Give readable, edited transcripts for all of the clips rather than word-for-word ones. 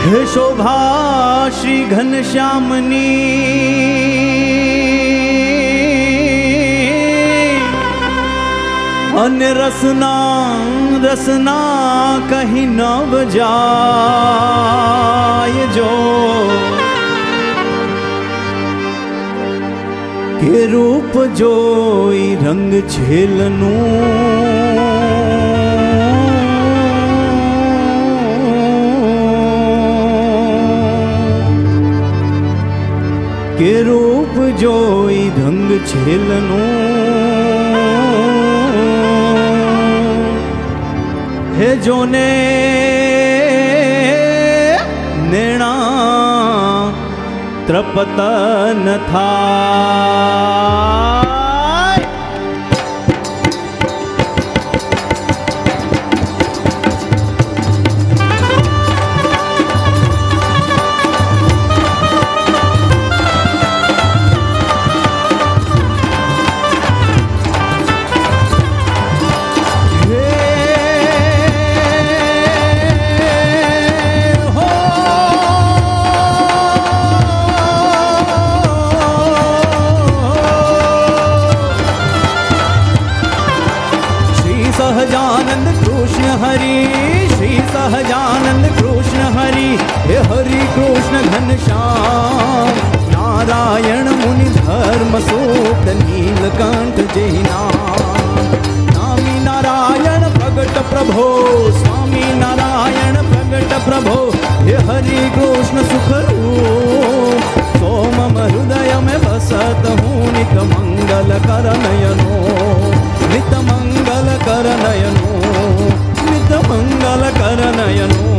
હે શોભા શ્રી ઘનશ્યામની અને રસના રસના કહી ન બજાય જો કે રૂપ જોઈ રંગ છેલનું કે રૂપ જોઈ રંગ છેલનું હે જોને નેણા ત્રપતન થાય સહજાનંદ કૃષ્ણ હરી શ્રી સહજાનંદ કૃષ્ણ હરી હે હરિ કૃષ્ણ ઘનશ્યામ નારાયણ મુનિ ધર્મ સૂત નીલકંઠ જય નામી નારાયણ પ્રગટ પ્રભો સ્વામી નારાયણ પ્રગટ પ્રભો હે હરિ કૃષ્ણ સુખરૂપ સોમમ હૃદય में बसत हूँ नित मंगल कर नयनो नित मंगल कर नयनो नित मंगल कर नयनो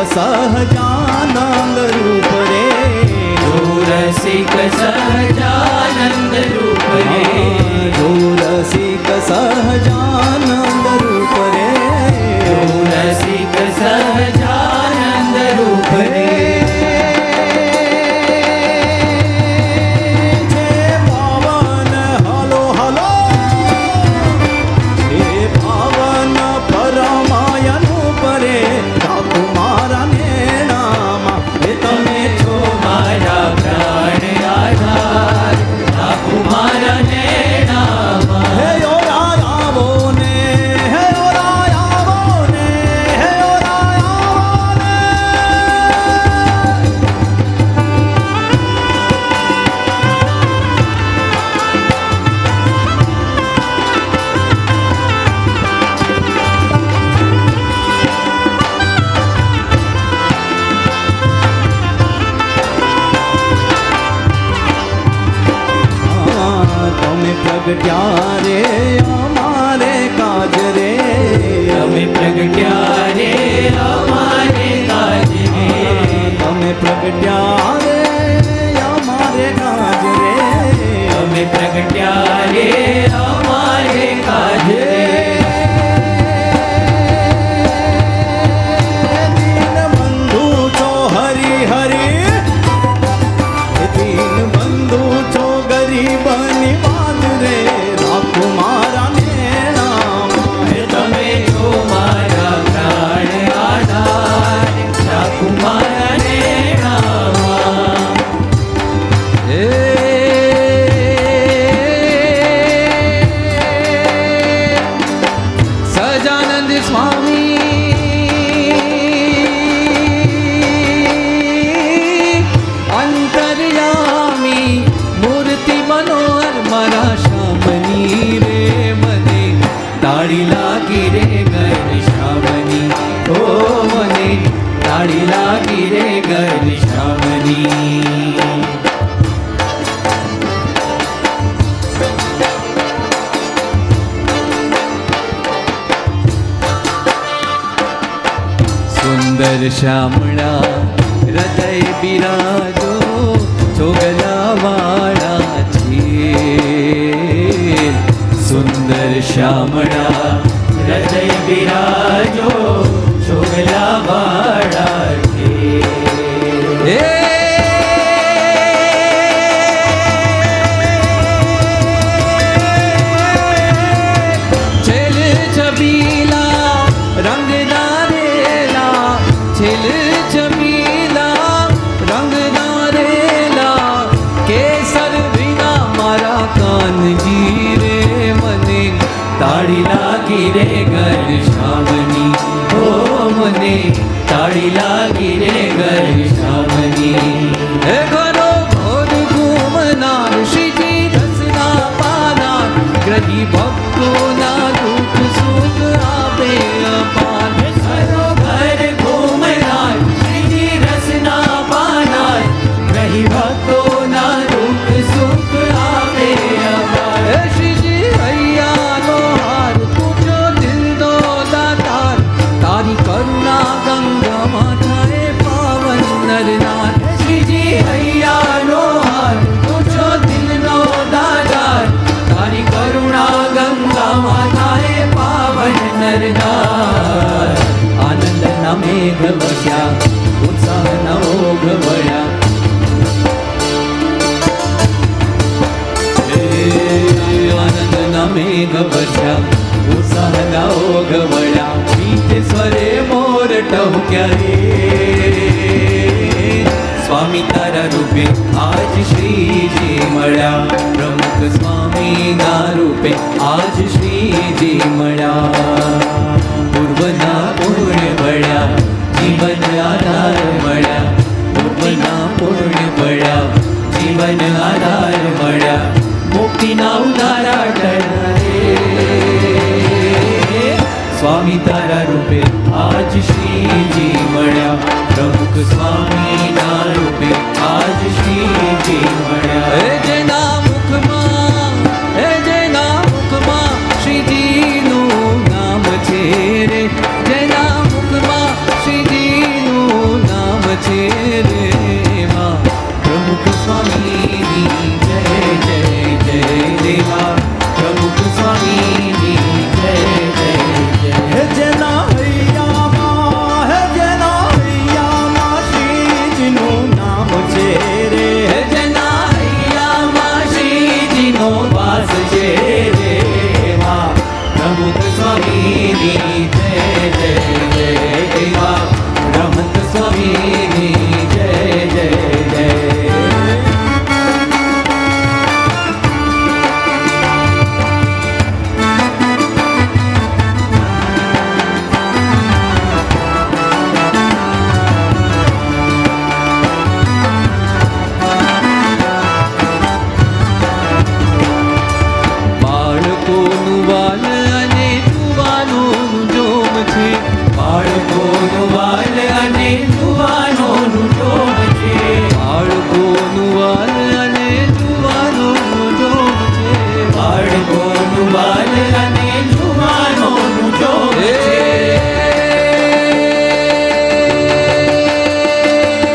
સહજાનંદ રૂપ રે જો રસિક સહજાનંદ રૂપ રે જો રસિક સહજાનંદ રૂપ રે જો રસિક સહજાનંદ રૂપ રે પ્રગટ્યા રે અમારે કાજ રે તમે પ્રગટ્યા રે અમારે કાજ રે તમે પ્રગટ્યા રે શ્યામળા હૃદય બિરાજો ચોગલાવાળા છે. સુંદર શ્યામળા હૃદય બિરાજો ચોગલા વાળા છે. છેલ છબીલા રંગ નારેલા, છેલ છબીલા રંગ નારેલા, કેસર વિના મારા કાનજી રે મને તાળી લાગી રે ઘનશ્યામની, ઓ મને તાળી લાગી રે ઘનશ્યામની. હે ઘરો ઘોર ઘૂમનાર શ્રીજી રસના પાનાર, ગ્રહી ભક્તોના દુઃખ સુખ આપે અપાર. સરોવર ઘૂમનાર શ્રીજી રસના પાનાર, રહી ભક્તોના દુઃખ સુખ આપે અપાર. હે શ્રીજી હૈયાનો હાર, તુજો દિલનો દાતાર, તારી કરુણા ગંગામાં થાય પાવન નરનાર. શ્રીજી હૈયાનો હાર, તુજો દિલનો દાતાર, તારી કરુણા ગંગામાં થાય પાવન નરનાર. આનંદના મેઘ વસ્યા, ઉત્સાહના ઓઘ વળ્યા. આનંદના મેઘ વસ્યા, ઉત્સાહના ઓઘ વળ્યા. મીઠે સ્વરે મોર ટહુક્યા રે. સ્વામી તારા રૂપે આજ શ્રીજી મળ્યા, પ્રમુખ સ્વામીના રૂપે આજ શ્રીજી મળ્યા. પૂર્વના પુણ્ય મળ્યા, જીવન આધાર મળ્યા. પૂર્વના પુણ્ય મળ્યા, જીવન આધાર મળ્યા. મુક્તિના ઉદારા રે. સ્વામી તારા રૂપે આજ શ્રીજી મળ્યા, પ્રમુખ સ્વામીના રૂપે આજ શ્રીજી મળ્યા. હે જેના મુખમાં, હે જેના મુખમાં શ્રીજીનું નામ છે રે, જેના મુખમાં શ્રીજીનું નામ છે રે. એમાં પ્રમુખ સ્વામીની જય જય જય દેવા, પ્રમુખ સ્વામીની જય જય જય. હે જેના હૈયામાં, હે જેના હૈયામાં શ્રીજીનું નામ છે રે, હે જેના હૈયામાં શ્રીજીનો વાસ છે રે. એમાં પ્રમુખ સ્વામીની જય જય જય દેવા, પ્રમુખ સ્વામીની જય જય જય. બાળકોનું વાલ અને જુવાનોનું જોમ છે, બાળકોનું વાલ અને જુવાનોનું જોમ છે. બાળકોનું વાલ અને જુવાનોનું જોમ છે. બાળકોનું વાલ અને જુવાનોનું જોમ છે.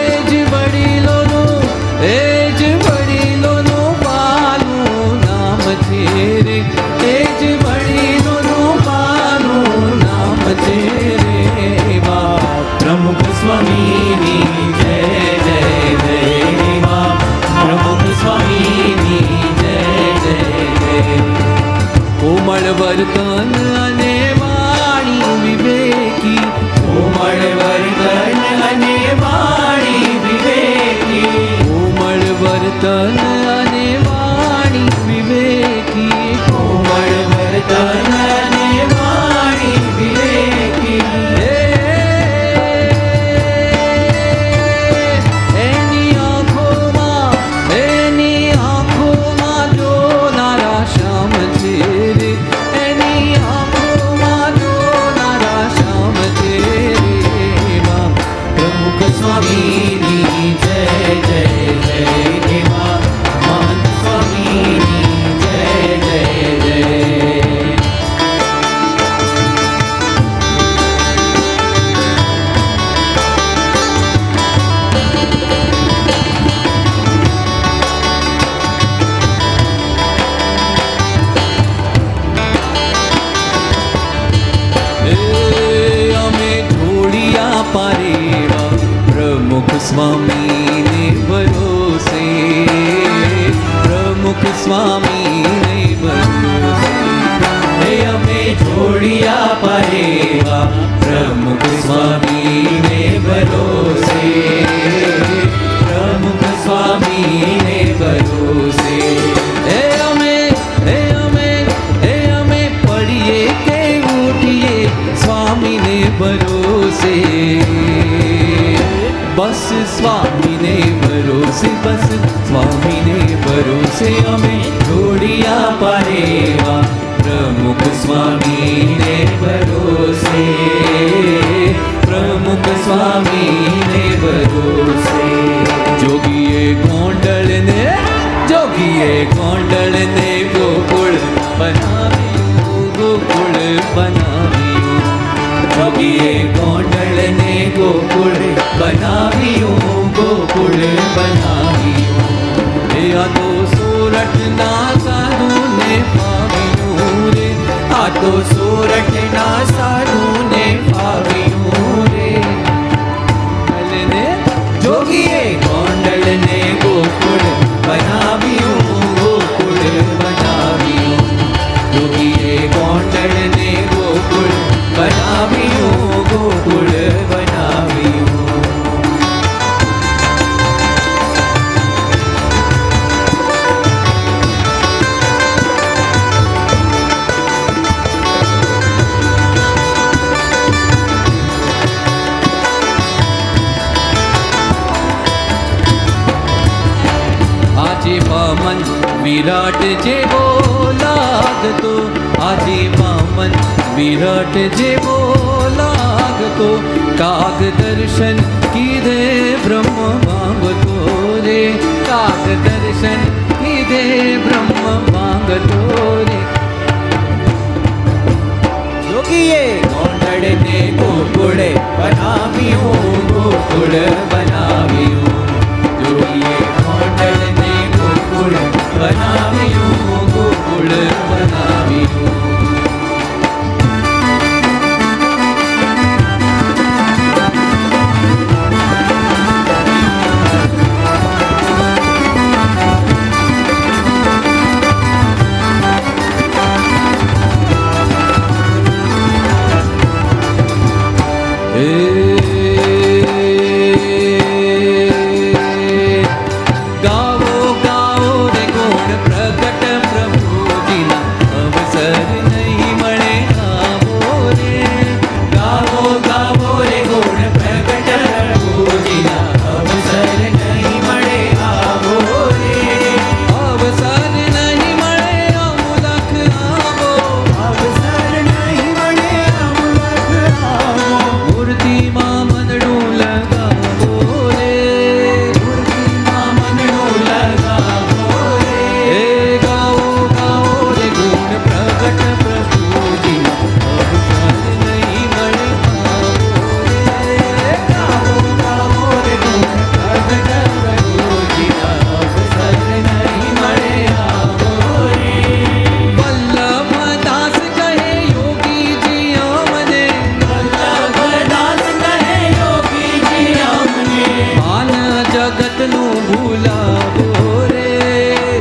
એ જ વડીલોનું, એ જ વડીલોનું પાનું નામ છે રે, એ જ વડીલોનું પાનું નામ છે રે. એમાં પ્રમુખ સ્વામીની જય જય જય દેવા, પ્રમુખ સ્વામીની જય જય જય. કોમળ વર્તન અને વાણી વિવેકી, કોમળ વર્તન અને વાણી વિવેકી, કોમળ વર્તન અને વાણી વિવેકી. કોમળ વર્તન અને વાણી વિવેકી. એની આંખોમાં, એની આંખોમાં જોનારા શ્યામ છે રે, એની આંખોમાં જોનારા શ્યામ છે રે. એમાં પ્રમુખ સ્વામીની સ્વામીની જય જય જય દેવા, સ્વામીને ભરોસે, પ્રમુખ સ્વામીને ભરોસે. હે અમે જોડિયા પરેવા પ્રમુખ સ્વામીને ભરોસે, પ્રમુખ સ્વામીને ભરોસે. અમે પડીએ કે ઉઠીએ સ્વામીને ભરોસે, બસ સ્વામીને ભરોસે, બસ સ્વામીને ભરોસે. અમે જોડિયા પરેવા પ્રમુખ સ્વામીને ભરોસે, પ્રમુખ સ્વામીને ભરોસે. જોગીએ ગોંડલને ગોકુળ બનાવ્યું, ગોકુળ બનાવ્યું. જોગીએ ગોંડલને ગોકુળ બનાવ્યું, ગોકુળ બનાવ્યું. આ તો સોરઠના સાધુને ફાવ્યું રે, આ તો સોરઠના સાધુને ફાવ્યું રે. જોગીએ ગોંડલને ગોકુળ બનાવ્યું, ગોકુળ બનાવ્યું. જોગીએ ગોંડલને ગોકુળ બનાવ્યું, ગોકુળ બનાવ્યું. આજે વામન વિરાટ જેવો લાગતો, આજે વામન વિરાટ જેવો લાગતો. કાગ દર્શન કીધે બ્રહ્મ માંગતો રે, કાગ દર્શન કીધે બ્રહ્મ માંગતો રે. જોગીએ ગોંડલને ગોકુળ બનાવ્યું, ગોકુળ બનાવ્યું. જોગીએ ગોંડલને ગોકુળ બનાવ્યું, ગોકુળ બનાવ્યું. ગાવો ગાવો રે ગુણ પ્રગટ પ્રભુજીના, અવસર નહીં મળે આવો રે. ગાવો ગાવો રે ગુણ પ્રગટ પ્રભુજીના, અવસર નહીં મળે આવો રે. અવસર નહીં મળે અમુલખ આવો, અવસર નહીં મળે અમુલખ આવો. મૂર્તિમાં મનડું લગાવો રે, મૂર્તિમાં મનડું લગાવો રે. હે ગાવો ગાવો રે ગુણ પ્રગટ પ્રભુજીના, અવસર નહીં મળે આવો રે. ગાવો ગાવો રે ગુણ પ્રગટ પ્રભુજીના, અવસર નહીં મળે આવો રે. વલ્લભદાસ કહે યોગીજી અમને, વલ્લભદાસ કહે યોગીજી અમને, ભાન જગતનું ભૂલાવો રે,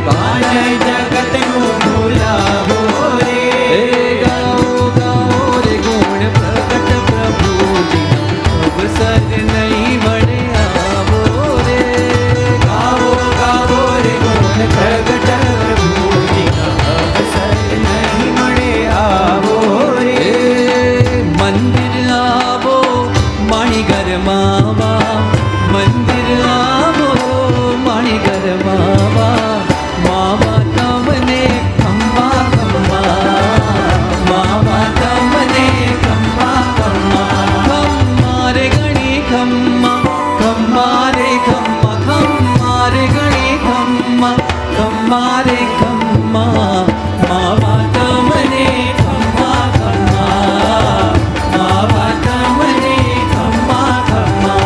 ભાન જગતનું ભૂલાવો રે. હે ગાવો ગાવો રે ગુણ પ્રગટ પ્રભુજીના, અવસર નહીં મળે આવો રે. ગાવો ગાવો રે ગુણ પ્રગટ પ્રભુજીના, અવસર નહીં મળે આવો રે. હે મંદિર આવો માણીઘર માવા, મંદિર આવો માણીઘર માવા. માવા તમને ખમ્મા ખમ્મા, મામા તમને ખમ્મા ખમ્મા, ખમ્મા રે ગણી ખમ્મા, ખમ્મા રે ખમ્મા, ખમ્મા રે ગણી ખમ્મા, ખમ્મા રે ખમ્મા. માવા તમને ખમ્મા ખમ્મા, મામા તમને ખમ્મા ખમ્મા.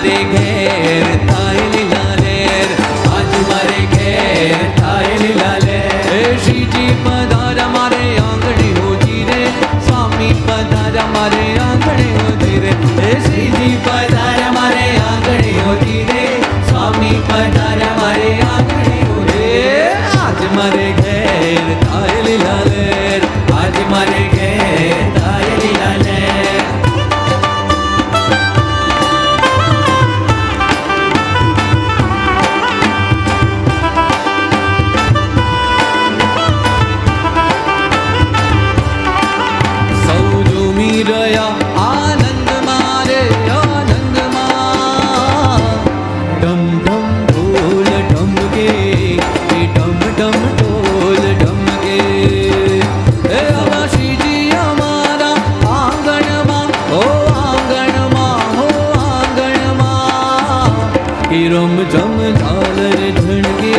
મારે ઘેર થાય લીલા લેર, આજ મારે ઘેર થાય લીલા લેર. હે શ્રીજી પધારા મારે આંગણે હોજી રે, સ્વામી પધારા મારે આંગણે હોજી રે, હે શ્રીજી પધાર્યા મારે આંગણે હોતી રે, સ્વામી પધાર્યા મારે આંગણે હોતી રે. આજ મારે ઘેર થાય લીલા લેર, આજ મારે ઘેર થાય લીલા લેર. સૌ ઝૂમી રહ્યા આનંદ મારે આનંદમાં, ઢમ ઢમ ઢોલ ઢમકે, એ ઢમ ઢમ ઢોલ ઢમકે. હે આવા શ્રીજી અમારા આંગણમાં, હો આંગણમાં, હો આંગણમાં, કે રમ જમ ઝાલર ઝણકે,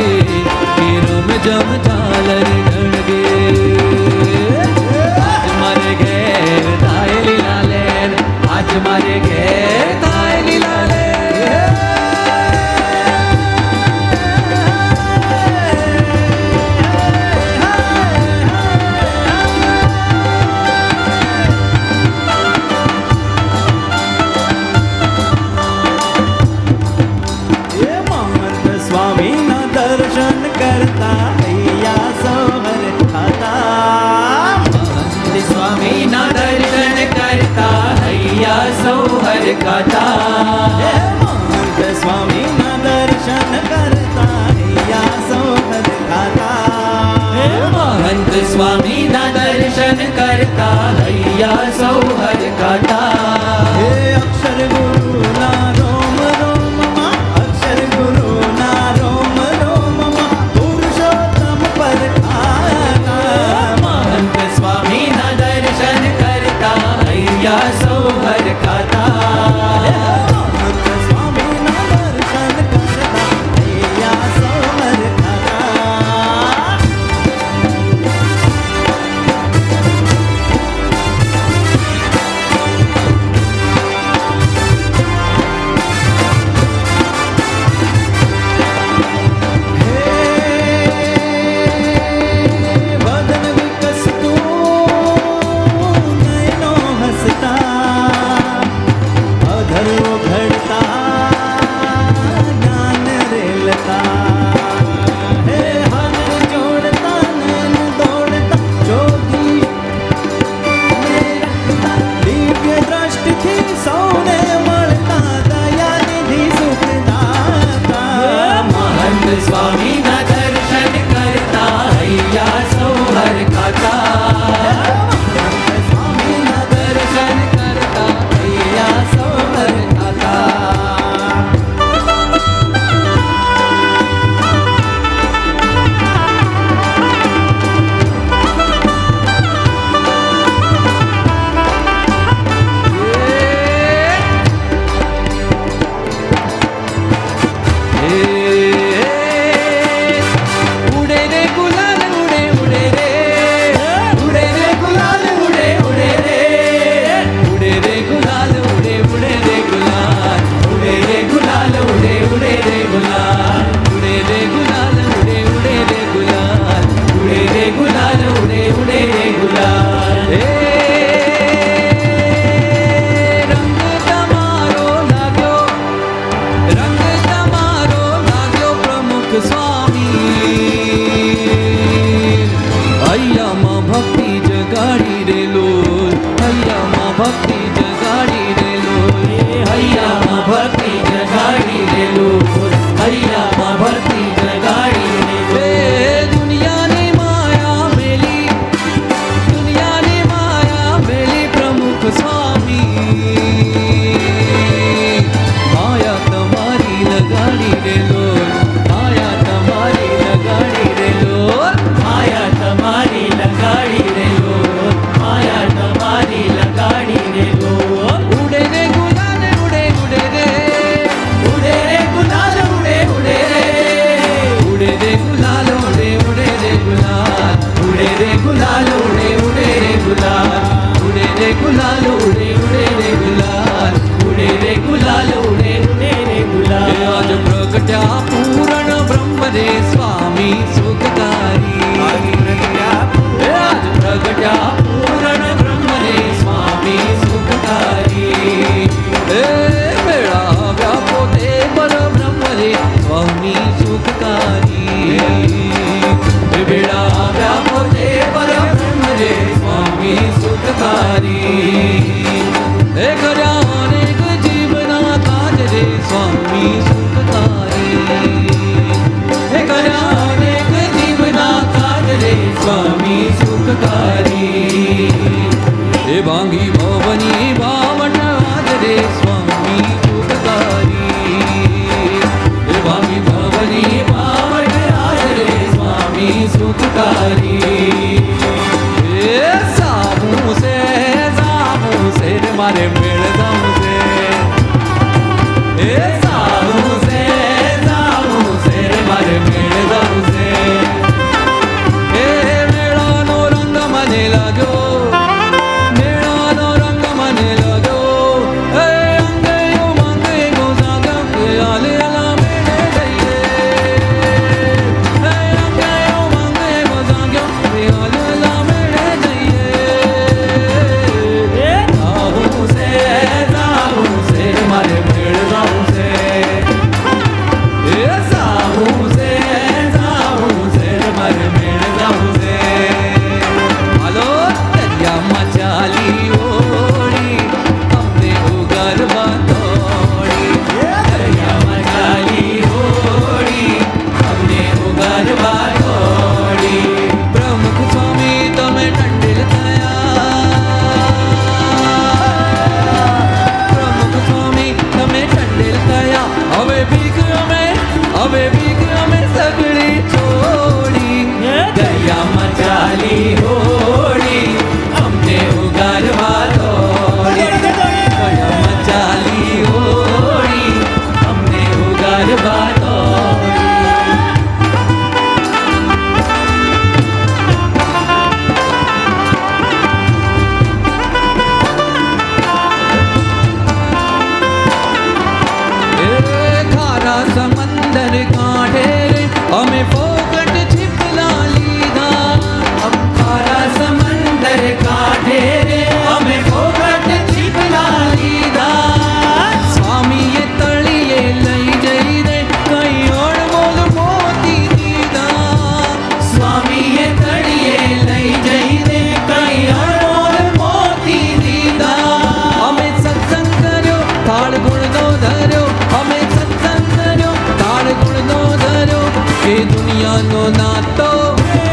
કે રમ જમ ઝાલર ઝણકે. આજ મારે ઘેર થાય લીલા લેર, આજ મારે ઘેર થાય લીલા લેર. એ મહંત સ્વામીના દર્શન કરતા હૈયા સૌહર ખાતા. મહંત સ્વામીના દર્શન કરતા હૈયા સૌહર ખાતા. હે મહંત સ્વામીના દર્શન કરતા હૈયા સૌહર ખાતા. હે મહંત સ્વામીના દર્શન કરતા હૈયા સૌહર ખાતા. હે અક્ષર ગુરુના રોમ રોમમાં, અક્ષર ગુરુના રોમ રોમમાં, પુરુષોત્તમ પર ખાતા. મહંત સ્વામીના દર્શન કરતા હૈયા સૌહર ખાતા. મહંત સ્વામીના દર્શન કરતા હૈયા સૌહર ખાતા. વદન વિકસતું નયનો હસતા, અધરો ઘડતા જ્ઞાન રેલતા. હે હાથ જોડતા નયન દોડતા જોગી દિવ્ય દ્રષ્ટિથી સૌને મળતા દયાનિધિ સુખદાતા. મહંત સ્વામીના દર્શન કરતા હૈયા સૌહર ખાતા. મહંત સ્વામીના દર્શન કરતા હૈયા સૌહર ખાતા. ઉડે રે ગુલાલ ઉડે ઉડે રે, ઉડે રે ગુલાલ ઉડે ઉડે રે. ઉડે રે ગુલાલ ઉડે ઉડે રે ગુલાલ, ઉડે રે ગુલાલ ઉડે ઉડે રે ગુલાલ. ઉડે રે ગુલાલ ઉડે ઉડે રે ગુલાલ. ઉડે રે ગુલાલ ઉડે ઉડે રે ગુલાલ. હે રંગ તમારો લાગ્યો, રંગ તમારો લાગ્યો પ્રમુખ સ્વામી. હૈયામાં ભક્તિ જગાડી રે લોલ, હૈયામાં ભક્તિ જગાડી રે લોલ. હૈયામાં ભક્તિ જગાડી રે લોલ. હૈયામાં ભક્તિ જગાડી રે લોલ. હે દુનિયાની માયા મેલી, દુનિયાની માયા મેલી પ્રમુખ સ્વામી. માયા તમારી લગાડી રે લોલ, માયા તમારી स्वामी सुखकारी आज प्रगट्या हे आज प्रगट्या पूर्ण ब्रह्म रे स्वामी सुखकारी हे मेळा व्यापो ते परब्रह्म रे स्वामी सुखकारी हे मेळा व्यापो ते परब्रह्म रे स्वामी सुखकारी हे खऱ्या अनेक जीवना काज रे स्वामी सुखकारी हे खऱ्या अनेक जीवना काज रे स्वामी सुखकारी हे भांगी भवनी बावट आज रे स्वामी सुखकारी हे भांगी भवनी बावट आज रे स्वामी सुखकारी हे सामू से रे मारे मेळ जाऊ से हे सामू से रे मारे मेळ जाऊ से हे मेळानो रंग मने लाग्यो मेळानो रंग मने लाग्यो हे अंगे यो मंगे गो जागा के आले आला मेळे जइये हे अंगे यो मंगे गो जागा के आले आला मेळे जइये जाऊ से मारे मेळ जाऊ से हे जाऊ से मारे मेळ जाऊ से आलो दरिया मचाली ओडी हमने उगर बातोडी दरिया मचाली ओडी हमने उगर बातोडी प्रमुख स्वामी तमे टंडेल थया प्रमुख स्वामी तमे टंडेल थया હવે ભીખ અમે સગડી છોડી દરિયામાં ચાલી હોડી અમને ઉગારવા દોડી દરિયામાં ચાલી હોડી અમને ઉગારવા દોડી खारा समंदर कांठे रे हमें फोकट छिपला लीधा हम खारा समंदर कांठे रे हमें फोकट छिपला लीधा स्वामी ये तळिये लई जई रे कई और बोल मोती दीदा स्वामी ये तळिये लई जई रे कई और बोल मोती दीदा हमें सत्संग कर्यो थाळ गुण नो धर्यो हमें सत्संग कर्यो थाळ गुण नो धर्यो કે દુનિયાનો નાતો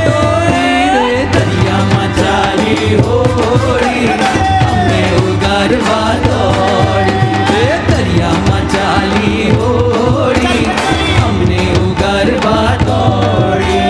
તોડી રે દરિયામાં ચાલી હોડી અમને ઉગારવા દોડી રે દરિયામાં ચાલી હોડી અમને ઉગારવા દોડી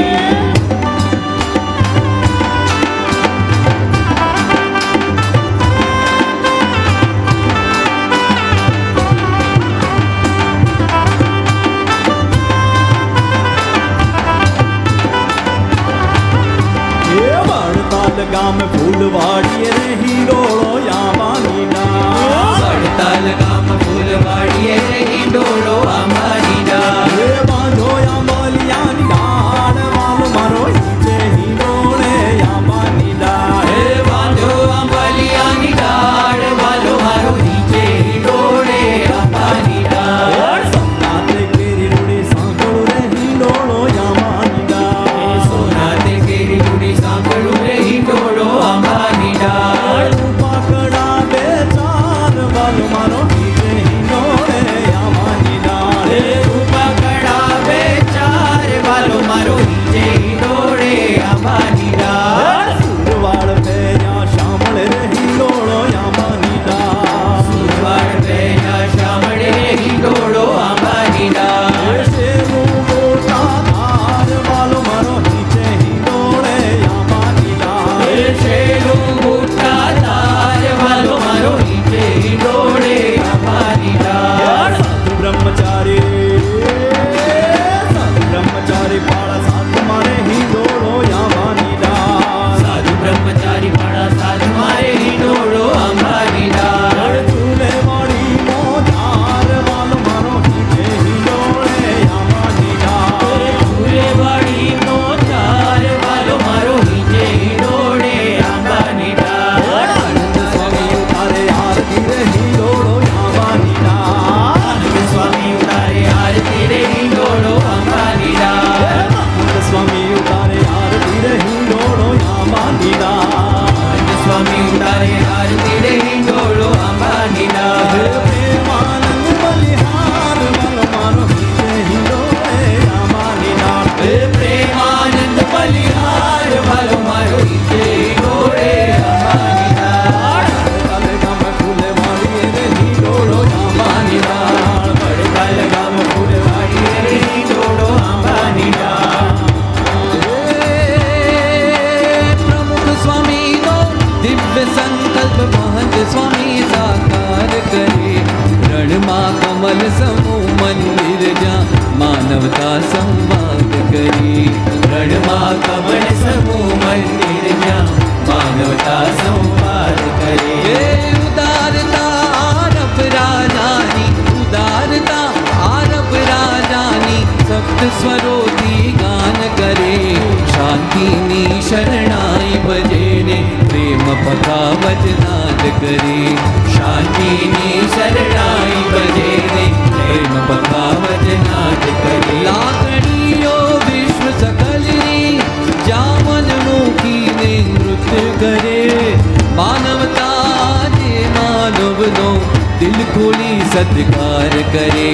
વડતાલ ગામ ફૂલવાડીએ રે હિંડોળો આંબાનીના વડતાલ ગામ ફૂલવાડીએ રે હિંડોળો આંબાનીના રે બાંધો આંબલિયાની ડાળ વાલો મારો હિંચે હિંડોળે આંબાનીના હે બાંધો આંબલિયાની ડાળ વાલો મારો નીચે હિંડોળે આંબાનીના સોનાતે કેરી રૂડી સાંભળું રે હિંડોળો આંબાનીના સોનાતે કેરી રૂડી સાંભળું રે હિંડોળો આંબાનીના પાકડા બે ચાર વાલો મારો હિંચે હિંડોળે આંબાનીના હે રૂપા સંવાદ કરી રણમાં કમળ સમૂહ મંદિર જ્યાં માનવતા સંવાદ કરે એ ઉદારતા આરબ રાજાની ઉદારતા આરબ રાજાની સપ્ત સ્વરોથી ગાન કરે શાંતિની શરણાઈ ભજેને પ્રેમ પકાવત નાદ કરે શાંતિની શરણાઈ ભજેને પ્રેમ પકાવત નાદ કરે લાગણીઓ વિશ્વ સકલની જામન મૂકીને નૃત્ય કરે માનવતા જે માનવનો દિલ ખોલી સત્કાર કરે